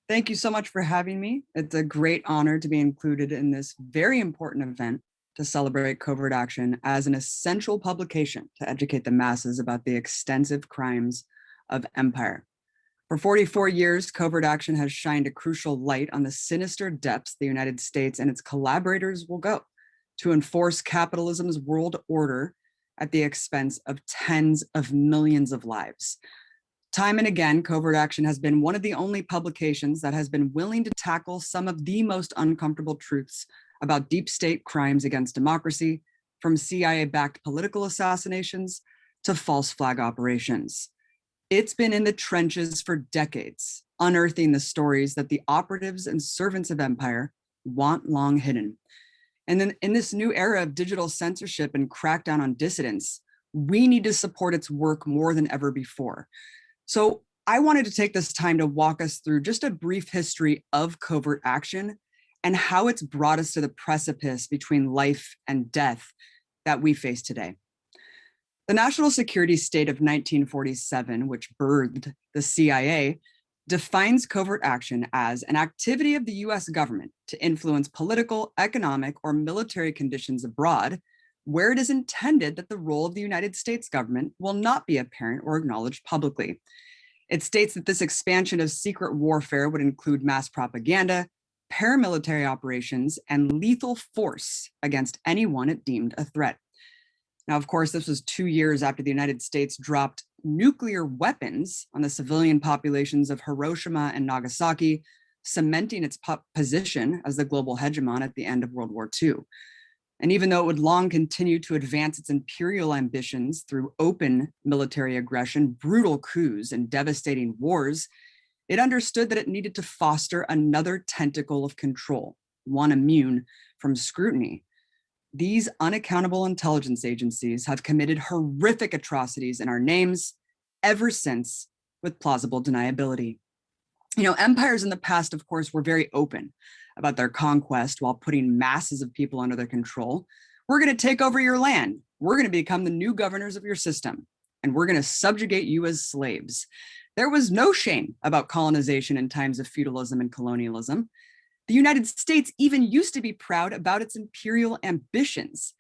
Thank you so much for having me. It's a great honor to be included in this very important event to celebrate Covert Action as an essential publication to educate the masses about the extensive crimes of empire. For 44 years, Covert Action has shined a crucial light on the sinister depths the United States and its collaborators will go to enforce capitalism's world order at the expense of tens of millions of lives. Time and again, Covert Action has been one of the only publications that has been willing to tackle some of the most uncomfortable truths about deep state crimes against democracy, from CIA-backed political assassinations to false flag operations. It's been in the trenches for decades, unearthing the stories that the operatives and servants of empire want long hidden. And then in this new era of digital censorship and crackdown on dissidents, we need to support its work more than ever before. So I wanted to take this time to walk us through just a brief history of Covert Action and how it's brought us to the precipice between life and death that we face today. The national security state of 1947, which birthed the CIA, defines covert action as an activity of the US government to influence political, economic, or military conditions abroad, where it is intended that the role of the United States government will not be apparent or acknowledged publicly. It states that this expansion of secret warfare would include mass propaganda, paramilitary operations, and lethal force against anyone it deemed a threat. Now, of course, this was 2 years after the United States dropped nuclear weapons on the civilian populations of Hiroshima and Nagasaki, cementing its position as the global hegemon at the end of World War II. And even though it would long continue to advance its imperial ambitions through open military aggression, brutal coups, and devastating wars, it understood that it needed to foster another tentacle of control, one immune from scrutiny. These unaccountable intelligence agencies have committed horrific atrocities in our names ever since, with plausible deniability. Empires in the past, of course, were very open about their conquest while putting masses of people under their control. We're going to take over your land. We're going to become the new governors of your system, and we're going to subjugate you as slaves. There was no shame about colonization in times of feudalism and colonialism. The United States even used to be proud about its imperial ambitions.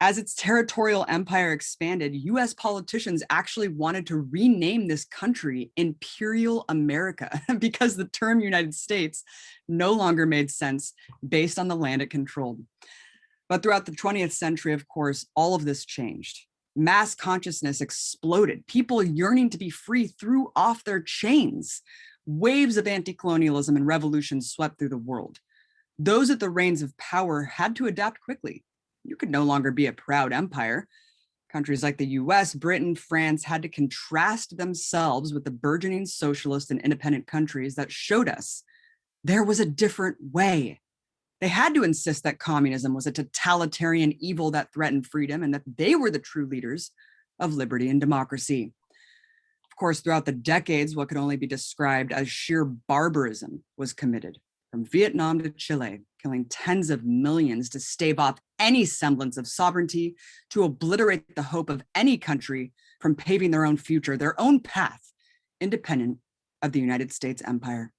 As its territorial empire expanded, US politicians actually wanted to rename this country Imperial America because the term United States no longer made sense based on the land it controlled. But throughout the 20th century, of course, all of this changed. Mass consciousness exploded. People yearning to be free threw off their chains. Waves of anti-colonialism and revolution swept through the world. Those at the reins of power had to adapt quickly. You could no longer be a proud empire. Countries like the US, Britain, France had to contrast themselves with the burgeoning socialist and independent countries that showed us there was a different way. They had to insist that communism was a totalitarian evil that threatened freedom and that they were the true leaders of liberty and democracy. Of course, throughout the decades, what could only be described as sheer barbarism was committed, from Vietnam to Chile, killing tens of millions to stave off any semblance of sovereignty, to obliterate the hope of any country from paving their own future, their own path, independent of the United States empire.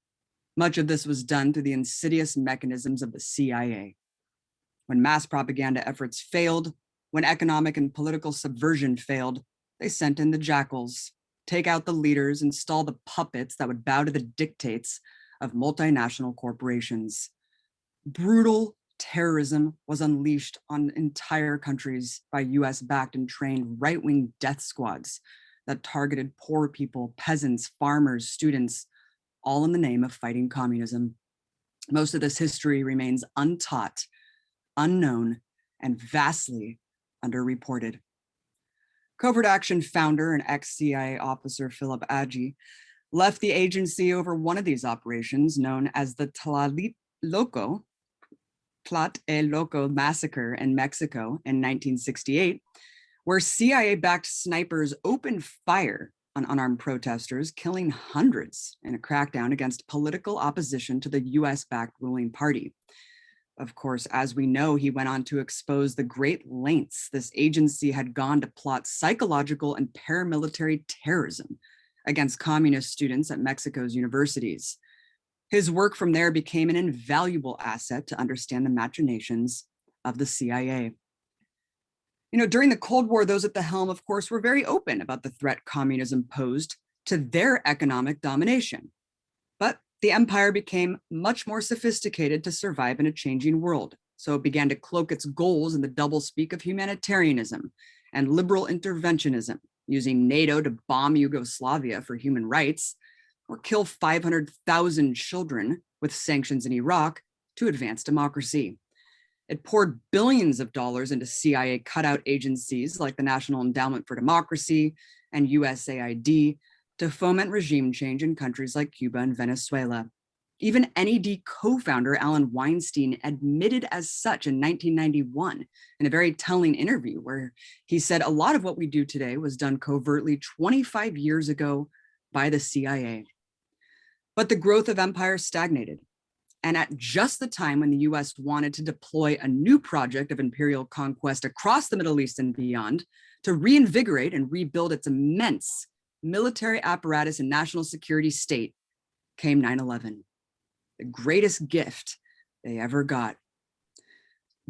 Much of this was done through the insidious mechanisms of the CIA. When mass propaganda efforts failed, when economic and political subversion failed, they sent in the jackals, take out the leaders, install the puppets that would bow to the dictates of multinational corporations. Brutal terrorism was unleashed on entire countries by US-backed and trained right-wing death squads that targeted poor people, peasants, farmers, students, all in the name of fighting communism. Most of this history remains untaught, unknown, and vastly underreported. Covert Action founder and ex-CIA officer Philip Agee left the agency over one of these operations, known as the Tlatelolco massacre in Mexico in 1968, where CIA-backed snipers opened fire on unarmed protesters, killing hundreds in a crackdown against political opposition to the US-backed ruling party. Of course, as we know, he went on to expose the great lengths this agency had gone to plot psychological and paramilitary terrorism against communist students at Mexico's universities. His work from there became an invaluable asset to understand the machinations of the CIA. During the Cold War, those at the helm, of course, were very open about the threat communism posed to their economic domination. But the empire became much more sophisticated to survive in a changing world. So it began to cloak its goals in the doublespeak of humanitarianism and liberal interventionism, using NATO to bomb Yugoslavia for human rights, or kill 500,000 children with sanctions in Iraq to advance democracy. It poured billions of dollars into CIA cutout agencies like the National Endowment for Democracy and USAID to foment regime change in countries like Cuba and Venezuela. Even NED co-founder Alan Weinstein admitted as such in 1991 in a very telling interview where he said a lot of what we do today was done covertly 25 years ago by the CIA. But the growth of empire stagnated. And at just the time when the US wanted to deploy a new project of imperial conquest across the Middle East and beyond to reinvigorate and rebuild its immense military apparatus and national security state, came 9/11, the greatest gift they ever got.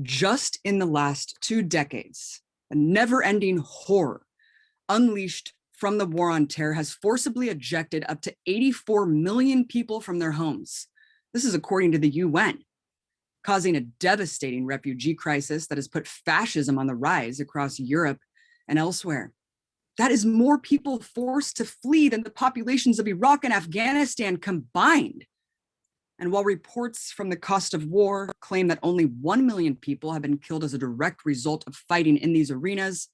Just in the last 2 decades, a never-ending horror unleashed from the war on terror has forcibly ejected up to 84 million people from their homes. This is according to the UN, causing a devastating refugee crisis that has put fascism on the rise across Europe and elsewhere. That is more people forced to flee than the populations of Iraq and Afghanistan combined. And while reports from the cost of war claim that only 1 million people have been killed as a direct result of fighting in these arenas,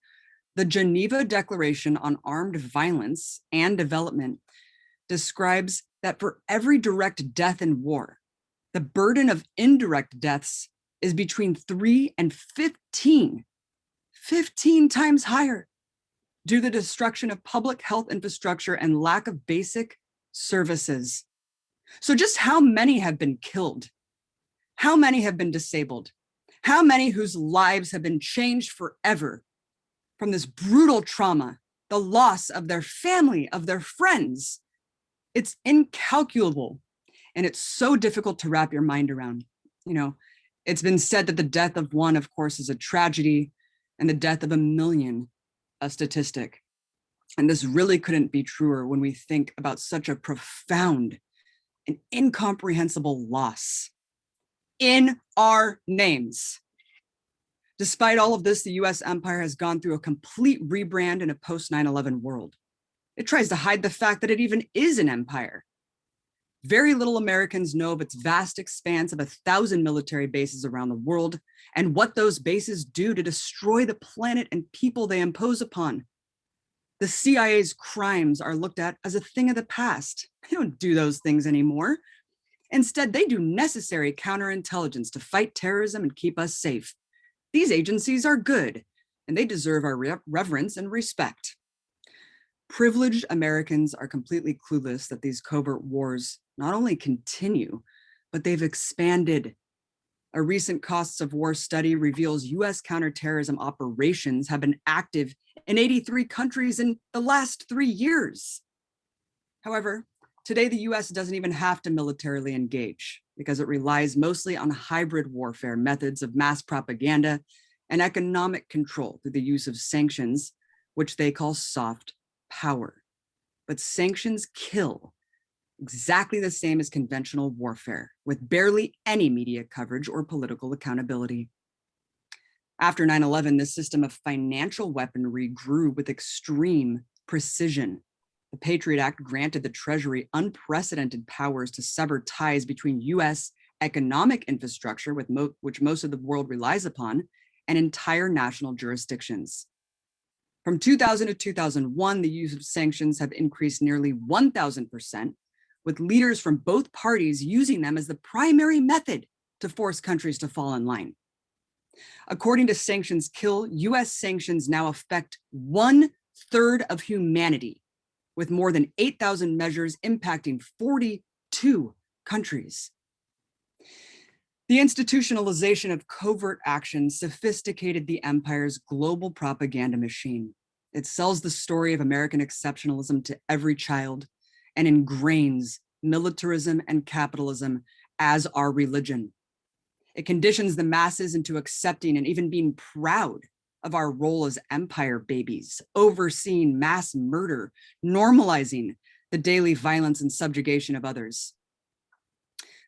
the Geneva Declaration on Armed Violence and Development describes that for every direct death in war, the burden of indirect deaths is between 3 and 15 times higher due to the destruction of public health infrastructure and lack of basic services. So just how many have been killed? How many have been disabled? How many whose lives have been changed forever from this brutal trauma, the loss of their family, of their friends? It's incalculable, and it's so difficult to wrap your mind around. It's been said that the death of one, of course, is a tragedy, and the death of a million, a statistic. And this really couldn't be truer when we think about such a profound and incomprehensible loss in our names. Despite all of this, the US empire has gone through a complete rebrand in a post 9/11 world. It tries to hide the fact that it even is an empire. Very little Americans know of its vast expanse of 1,000 military bases around the world and what those bases do to destroy the planet and people they impose upon. The CIA's crimes are looked at as a thing of the past. They don't do those things anymore. Instead, they do necessary counterintelligence to fight terrorism and keep us safe. These agencies are good, and they deserve our reverence and respect. Privileged Americans are completely clueless that these covert wars not only continue, but they've expanded. A recent costs of war study reveals US counterterrorism operations have been active in 83 countries in the last 3 years. However, today the US doesn't even have to militarily engage because it relies mostly on hybrid warfare methods of mass propaganda and economic control through the use of sanctions, which they call soft power. But sanctions kill exactly the same as conventional warfare, with barely any media coverage or political accountability. After 9/11, this system of financial weaponry grew with extreme precision. The Patriot Act granted the Treasury unprecedented powers to sever ties between US economic infrastructure, which most of the world relies upon, and entire national jurisdictions. From 2000 to 2001, the use of sanctions have increased nearly 1,000%, with leaders from both parties using them as the primary method to force countries to fall in line. According to Sanctions Kill, US sanctions now affect 1/3 of humanity, with more than 8,000 measures impacting 42 countries. The institutionalization of covert action sophisticated the empire's global propaganda machine. It sells the story of American exceptionalism to every child and ingrains militarism, and capitalism as our religion. It conditions the masses into accepting and even being proud of our role as empire babies, overseeing mass murder, normalizing the daily violence and subjugation of others.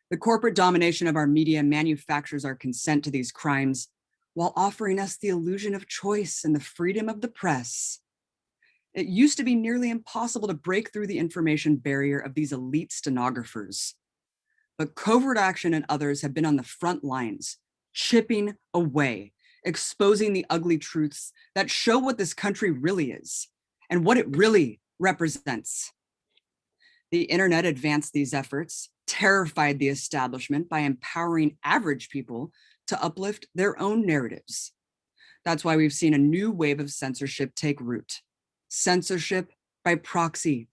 The corporate domination of our media manufactures our consent to these crimes while offering us the illusion of choice and the freedom of the press. It used to be nearly impossible to break through the information barrier of these elite stenographers. But CovertAction and others have been on the front lines, chipping away, exposing the ugly truths that show what this country really is and what it really represents. The internet advanced these efforts, terrified the establishment by empowering average people to uplift their own narratives. That's why we've seen a new wave of censorship take root. Censorship by proxy.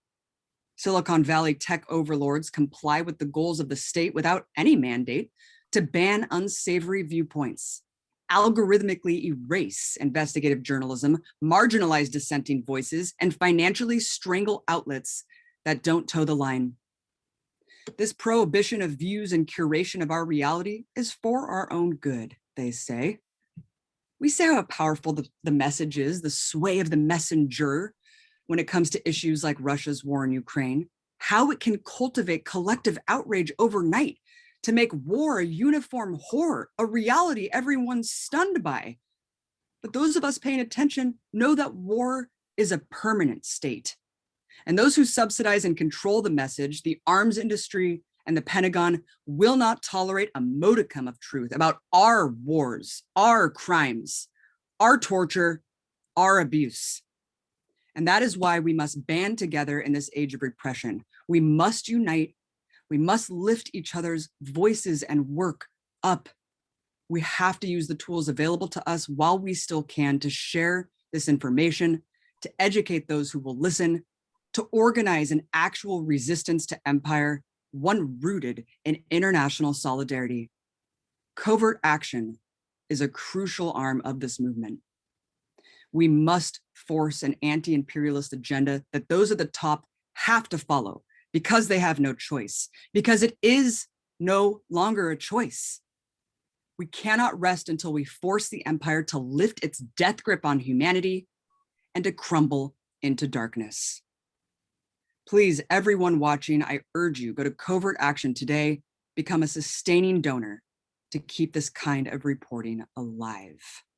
Silicon Valley tech overlords comply with the goals of the state without any mandate to ban unsavory viewpoints, algorithmically erase investigative journalism, marginalize dissenting voices, and financially strangle outlets that don't toe the line. This prohibition of views and curation of our reality is for our own good, they say. We say how powerful the message is, the sway of the messenger when it comes to issues like Russia's war in Ukraine, how it can cultivate collective outrage overnight to make war a uniform horror, a reality everyone's stunned by. But those of us paying attention know that war is a permanent state. And those who subsidize and control the message, the arms industry and the Pentagon, will not tolerate a modicum of truth about our wars, our crimes, our torture, our abuse. And that is why we must band together in this age of repression. We must unite. We must lift each other's voices and work up. We have to use the tools available to us while we still can to share this information, to educate those who will listen, to organize an actual resistance to empire, one rooted in international solidarity. CovertAction is a crucial arm of this movement. We must force an anti-imperialist agenda that those at the top have to follow because they have no choice, because it is no longer a choice. We cannot rest until we force the empire to lift its death grip on humanity and to crumble into darkness. Please, everyone watching, I urge you, go to CovertAction today, become a sustaining donor to keep this kind of reporting alive.